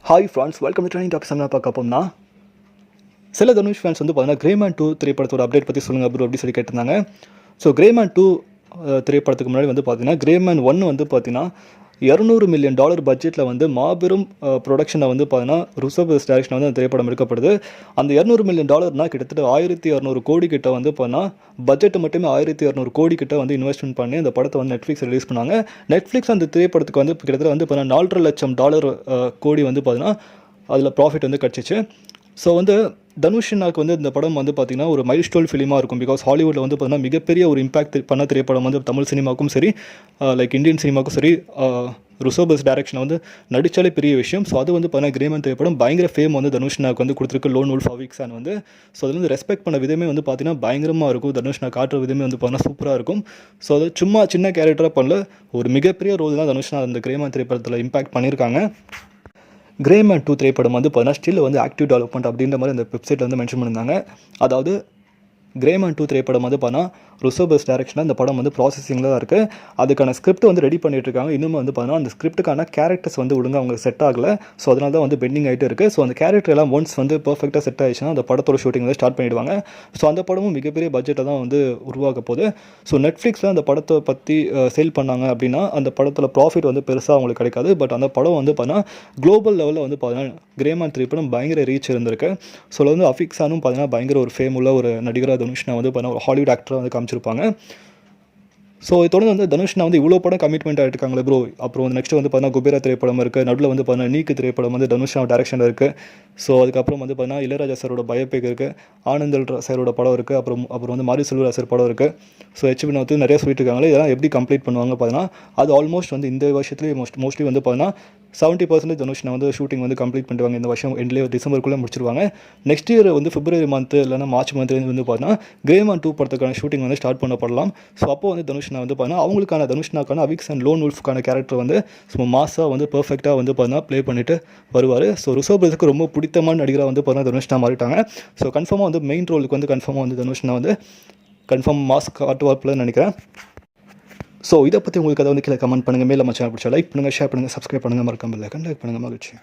Hi friends, welcome to training talks. என்ன பார்க்க போனா சில தனுஷ் ஃபேன்ஸ் வந்து பார்த்தீங்கன்னா கிரேமேன் 2 திரைப்படத்தோட அப்டேட் பற்றி சொல்லுங்கள் ப்ரோ அப்படி சொல்லி கேட்டிருந்தாங்க. ஸோ கிரேமேன் 2 திரைப்படத்துக்கு முன்னாடி வந்து பார்த்தீங்கன்னா கிரேமேன் 1 வந்து பார்த்தீங்கன்னா $200 மில்லியன் பட்ஜெட்டில் வந்து மாபெரும் ப்ரொடக்ஷனை வந்து பார்த்தீங்கன்னா ருசோபஸ் டைரக்ஷன் வந்து அந்த திரைப்படம் எடுக்கப்படுது. அந்த $200 மில்லியன் கிட்டத்தட்ட 1200 கோடி கிட்ட வந்து பார்த்தீங்கன்னா பட்ஜெட்டு மட்டுமே 1200 கோடி கிட்ட வந்து இன்வெஸ்ட்மெண்ட் பண்ணி அந்த படத்தை வந்து நெட்ஃப்ளிக்ஸ் ரிலீஸ் பண்ணாங்க. நெட்ஃப்ளிக்ஸ் அந்த திரைப்படத்துக்கு வந்து கிட்டத்தட்ட வந்து பார்த்தீங்கன்னா $4.5 லட்சம் கோடி வந்து பார்த்தீங்கன்னா அதில் ப்ராஃபிட் வந்து கிடச்சிச்சு. ஸோ வந்து தனுஷ்னாக்கு வந்து இந்த படம் வந்து பார்த்திங்கன்னா ஒரு மைல்ஸ்டோன் ஃபிலிமாக இருக்கும். பிகாஸ் ஹாலிவுட்டில் வந்து பார்த்தீங்கன்னா மிகப்பெரிய ஒரு இம்பாக்ட் பண்ண திரைப்படம் வந்து தமிழ் சினிமாவுக்கும் சரி, லைக் இந்தியன் சினிமாவுக்கும் சரி, ருசோபஸ் டைரக்ஷனை வந்து நடித்தாலே பெரிய விஷயம். ஸோ அது வந்து பார்த்தீங்கன்னா கிரேமேன் திரைப்படம் பயங்கர ஃபேம் வந்து தனுஷ்னாக்கு வந்து கொடுத்துருக்கு. லோன் வுல்ஃப் அவிக்ஸான் வந்து ஸோ அதில் வந்து ரெஸ்பெக்ட் பண்ண விதமே வந்து பார்த்தீங்கன்னா பயங்கரமாக இருக்கும். தனுஷ்னா காட்டுற விதமே வந்து பார்த்தீங்கன்னா சூப்பராக இருக்கும். ஸோ அது சும்மா சின்ன கேரக்டராக பண்ணல, ஒரு மிகப்பெரிய ரோல் தான் தனுஷ்னா அந்த கிரேமேன் திரைப்படத்தில் இம்பாக்ட் பண்ணியிருக்காங்க. கிரேமேன் 2 திரைப்படம் வந்து பார்த்தீங்கன்னா ஸ்டில் வந்து ஆக்டிவ் டெவலப்மெண்ட் அப்படின்ற மாதிரி அந்த வெப்சைட்டில் வந்து மென்ஷன் பண்ணியிருந்தாங்க. அதாவது கிரேமேன் 2 திரைப்படம் வந்து பார்த்தீங்கன்னா ருசோபஸ் டைரக்ஷனில் அந்த படம் வந்து ப்ராசஸிங்கில் தான் இருக்குது. அதுக்கான ஸ்கிரிப்ட் வந்து ரெடி பண்ணிட்டு இருக்காங்க. இன்னும் வந்து பார்த்தீங்கன்னா அந்த ஸ்கிரிப்ட்டுக்கான கேரக்டர்ஸ் வந்து ஒழுங்காக அவங்க செட் ஆகலை. ஸோ அதனால தான் வந்து பெண்டிங் ஆகிட்டு இருக்குது. ஸோ அந்த கேரக்டர் எல்லாம் ஒன்ஸ் வந்து பர்ஃபெக்டாக செட் ஆகிடுச்சுன்னா அந்த படத்தோட ஷூட்டிங் வந்து ஸ்டார்ட் பண்ணிவிடுவாங்க. ஸோ அந்த படமும் மிகப்பெரிய பட்ஜெட்டை தான் வந்து உருவாக்க போகுது. ஸோ நெட்ஃப்ளிக்ஸில் அந்த படத்தை பற்றி சேல் பண்ணாங்க அப்படின்னா அந்த படத்தில் ப்ராஃபிட் வந்து பெருசாக அவங்களுக்கு கிடைக்காது. பட் அந்த படம் வந்து பார்த்தீங்கன்னா குளோபல் லெவலில் வந்து பார்த்தீங்கன்னா கிரேமேன் திரைப்படம் பயங்கர ரீச் இருந்திருக்கு. ஸோ அதில் வந்து அஃபிக்ஸானும் பார்த்தீங்கன்னா பயங்கர ஒரு ஃபேம் உள்ள ஒரு நடிகராக தனுஷ்னா வந்து பார்த்தீங்கன்னா ஒரு ஹாலிவுட் ஆக்டராக வந்து காமிச்சிருப்பாங்க. ஸோ தொடர்ந்து வந்து தனுஷ்னா வந்து இவ்வளோ படம் கமிட்மெண்ட் ஆகிட்டுருக்காங்களே ப்ரோ. அப்புறம் வந்து நெக்ஸ்ட் வந்து பார்த்தீங்கன்னா குபேரா திரைப்படம் இருக்குது. நடுவில் வந்து பார்த்தீங்கன்னா நீக்கு திரைப்படம் வந்து தனுஷ்னா டைரக்ஷனில் இருக்குது. ஸோ அதுக்கப்புறம் வந்து பார்த்தீங்கன்னா இளையராஜா சாரோட பயோபிக் இருக்குது, ஆனந்தல் சாரோட படம் இருக்குது, அப்புறம் வந்து மாரி செல்வராஜ் சார் படம் இருக்குது. ஸோ ஹெச்பி வந்து நிறைய சொல்லிட்டு இருக்காங்களே, இதெல்லாம் எப்படி கம்ப்ளீட் பண்ணுவாங்க பார்த்தீங்கன்னா அது ஆல்மோஸ்ட் வந்து இந்த வருஷத்துலேயே மோஸ்ட்லி வந்து பார்த்தீங்கன்னா 70% தனுஷ்னா வந்து ஷூட்டிங் வந்து கம்ப்ளீட் பண்ணிடுவாங்க. இந்த வருஷம் எண்ட்லேயே டிசம்பருக்குள்ளே முடிச்சிருவாங்க. நெக்ஸ்ட் இயர் வந்து பிப்ரவரி மந்த்து இல்லைனா மார்ச் மந்த்லேருந்து வந்து பார்த்தீங்கன்னா கிரேமேன் 2 படத்துக்கான ஷூட்டிங் வந்து ஸ்டார்ட் பண்ணப்படலாம். ஸோ அப்போ வந்து தனுஷ்னா வந்து பார்த்தீங்கன்னா அவங்களுக்கான தனுஷ்னாக்கான அவிக்ஸ் அண்ட் லோன் வுல்ஃப்கான கேரக்டர் வந்து சும்மா மாசாக வந்து பர்ஃபெக்டாக வந்து பார்த்தீங்கன்னா ப்ளே பண்ணிட்டு வருவார். ஸோ ருசோபஸுக்கு ரொம்ப பிடித்தமான நடிகராக வந்து பார்த்தீங்கன்னா தனுஷ்னா மாறிட்டாங்க. ஸோ கன்ஃபார்மாக வந்து மெயின் ரோலுக்கு வந்து கன்ஃபார்மாக வந்து தனுஷ்னா வந்து கன்ஃபார்ம் மாஸ்க் காட்டுவார்ப்பில் நினைக்கிறேன். ஸோ இதை பற்றி உங்களுக்கு அதை வந்து கீழே கமெண்ட் பண்ணுங்கள். மேலே நம்ம சேனல் பிடிச்சா லைக் பண்ணுங்கள், ஷேர் பண்ணுங்கள், சப்ஸ்கிரைப் பண்ணுங்கள், மறக்காம லைக் பண்ணுங்கள். மகிழ்ச்சி.